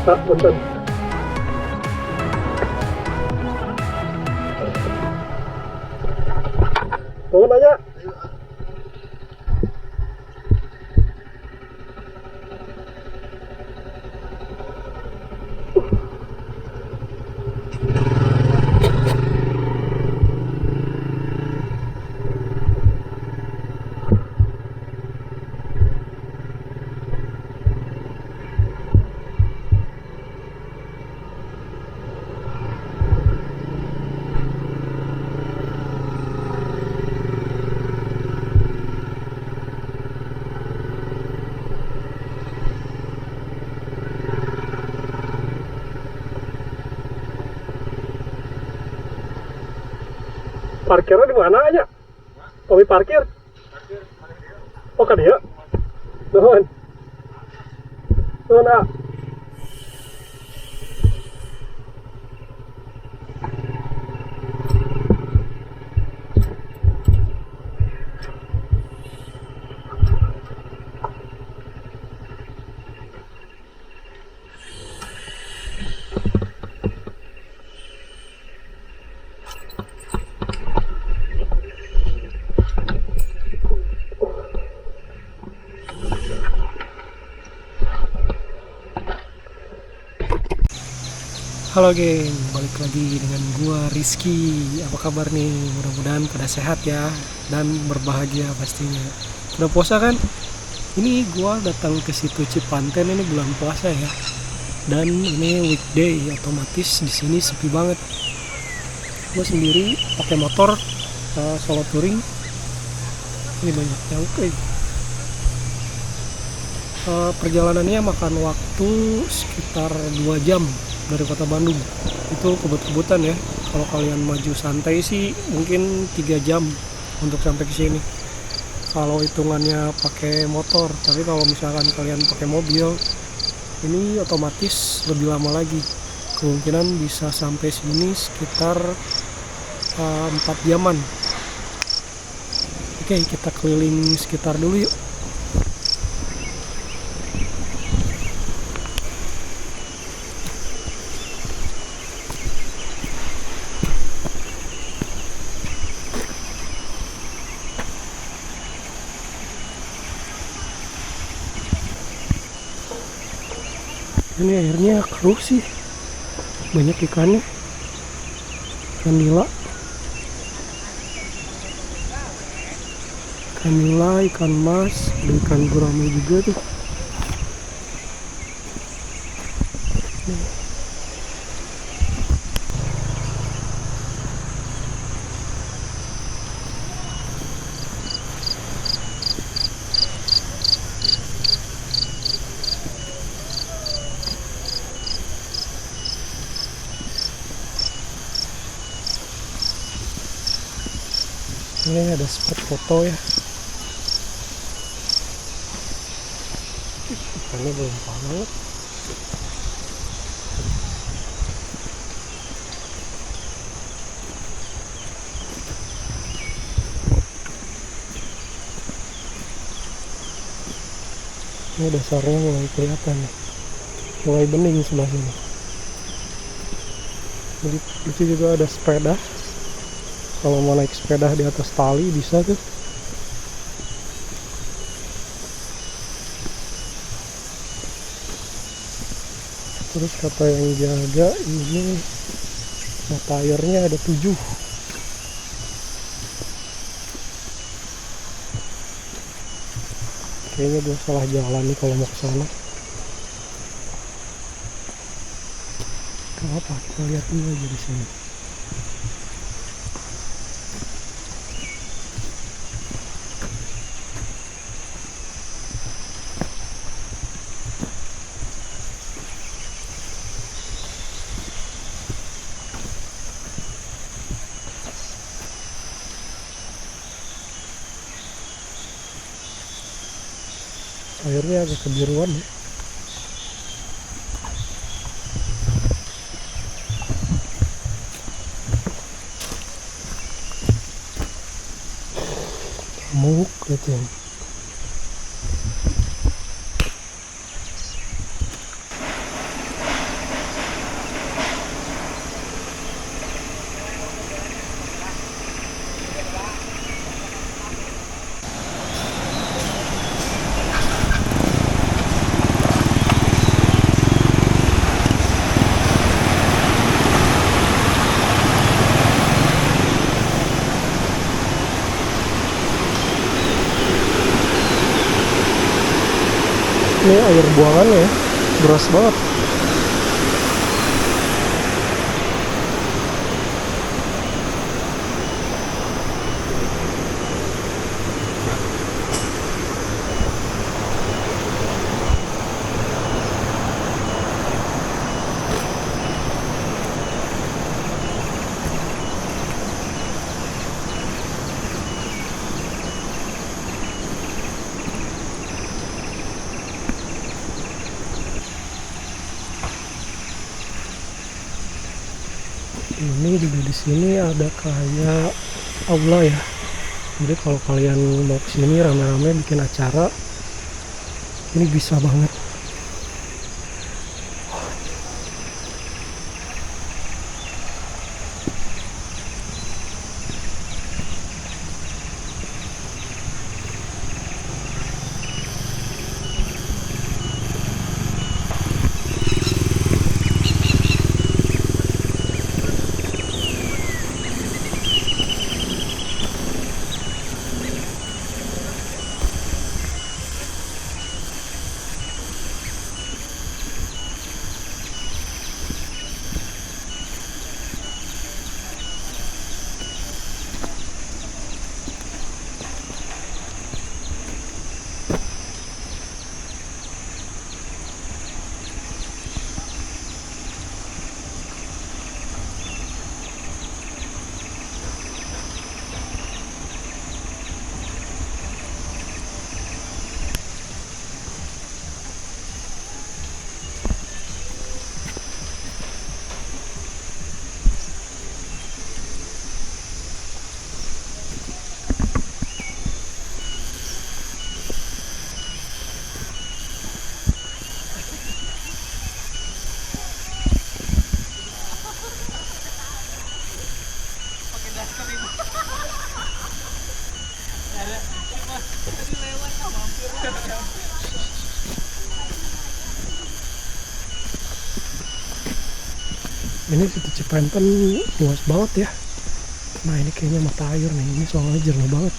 Tak, punten. Turun aja. Parkirnya di mana aja? Tomi parkir? Oh kan dia? Nuhun. Nuhun ah. Halo geng, balik lagi dengan gua Rizky. Apa kabar nih? Mudah-mudahan pada sehat ya dan berbahagia pastinya. Udah puasa kan? Ini gua datang ke situ Cipanten, ini bulan puasa ya. Dan ini weekday, otomatis di sini sepi banget. Gua sendiri pakai motor solo touring. Ini banyak yang oke. Perjalanannya makan waktu sekitar 2 jam dari kota Bandung. Itu kebut-kebutan ya. Kalau kalian maju santai sih mungkin 3 jam untuk sampai ke sini kalau hitungannya pakai motor. Tapi kalau misalkan kalian pakai mobil, ini otomatis lebih lama lagi. Kemungkinan bisa sampai sini sekitar 4 jaman. Oke, kita keliling sekitar dulu yuk. Ini airnya keruh sih, banyak ikannya, ikan nila, ikan mas, ada ikan gurame juga tuh. Ini ada spot foto ya. Ikannya belum panas. Ini dasarnya mulai kelihatan nih, mulai bening sebelah sini. Jadi itu juga ada sepeda. Kalau mau naik sepeda di atas tali bisa tuh. Terus kata yang jaga ini tayarnya ada 7. Kayaknya gue salah jalan nih kalau mau ke sana. Kenapa? Kita lihat dulu aja di sini. Airnya agak kebiruan ya. Muk gitu. Ini air buangannya ya, deras banget. Ini juga di sini ada kayak aula ya. Jadi kalau kalian mau kesini rame-rame bikin acara, ini bisa banget. Ini situ Cipenten luas banget ya. Nah ini kayaknya mata air nih, ini soalnya jernih banget.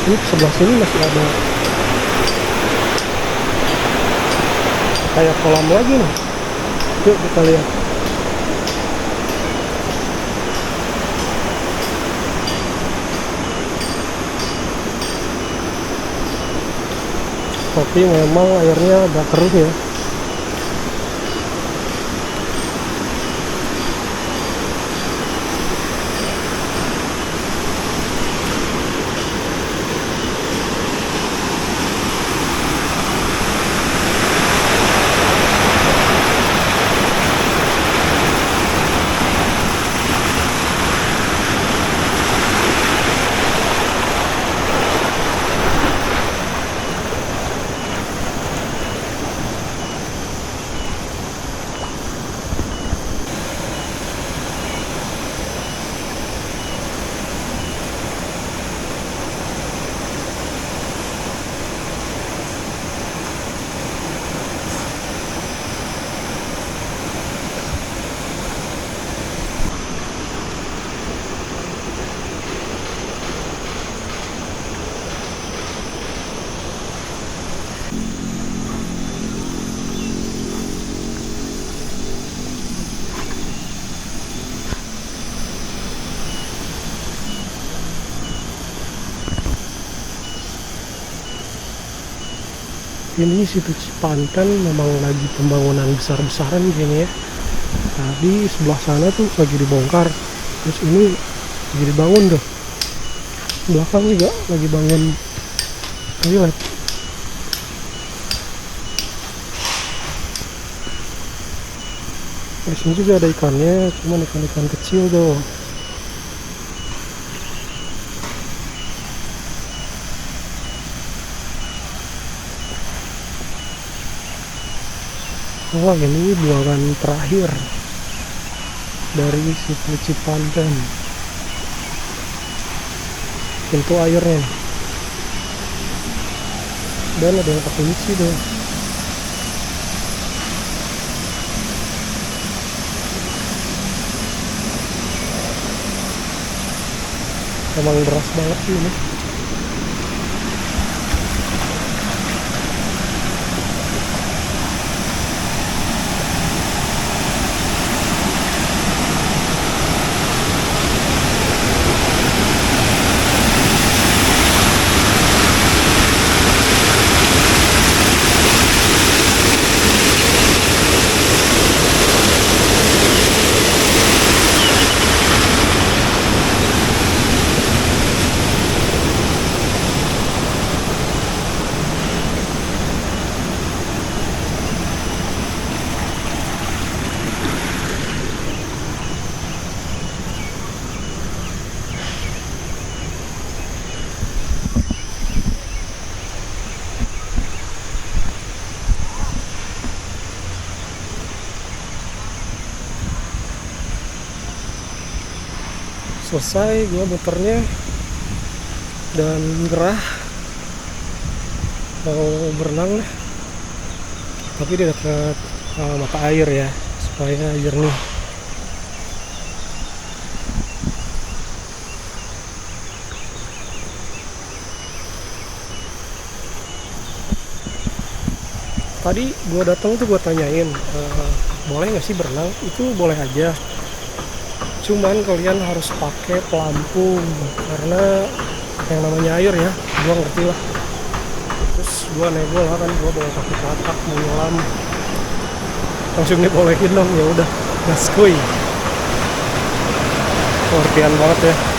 Ini sebelah sini masih ada kayak kolam lagi nih. Yuk kita lihat. Tapi memang airnya agak keruh ya. Ini situ Cipanten memang lagi pembangunan besar-besaran kayaknya ya. Tadi sebelah sana tuh lagi dibongkar, terus ini lagi dibangun tuh. Belakang juga lagi bangun toilet. Di sini juga ada ikannya, cuman ikan-ikan kecil tuh. Wah, ini buangan terakhir dari situ Cipanten. Pintu airnya. Dan ada yang pakai kunci tuh. Emang deras banget sih ini. Selesai gua muternya dan gerah mau berenang, tapi di dekat mata air ya supaya jernih. Tadi gua datang tuh gua tanyain, boleh nggak sih berenang? Itu boleh aja, cuman kalian harus pakai pelampung karena yang namanya air ya, gua ngerti lah. Terus gua nego lah kan, gua bawa kaki katak mau nyelam, langsung dibolehin dong. Ya udah, gaskuy, pengertian banget ya.